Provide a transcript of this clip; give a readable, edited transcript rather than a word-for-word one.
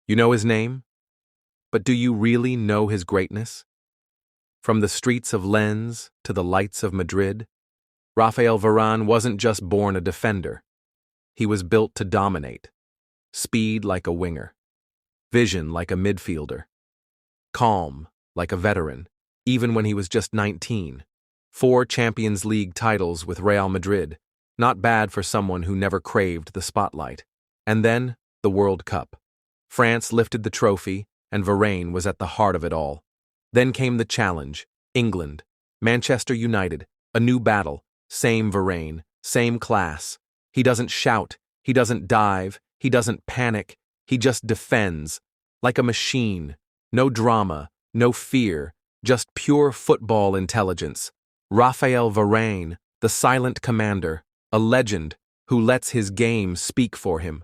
You know his name? But do you really know his greatness? From the streets of Lens to the lights of Madrid, Rafael Varane wasn't just born a defender. He was built to dominate. Speed like a winger. Vision like a midfielder. Calm like a veteran, even when he was just 19. 4 Champions League titles with Real Madrid. Not bad for someone who never craved the spotlight. And then, the World Cup. France lifted the trophy, and Varane was at the heart of it all. Then came the challenge. England. Manchester United. A new battle. Same Varane. Same class. He doesn't shout. He doesn't dive. He doesn't panic. He just defends. Like a machine. No drama. No fear. Just pure football intelligence. Rafael Varane, the silent commander. A legend who lets his game speak for him.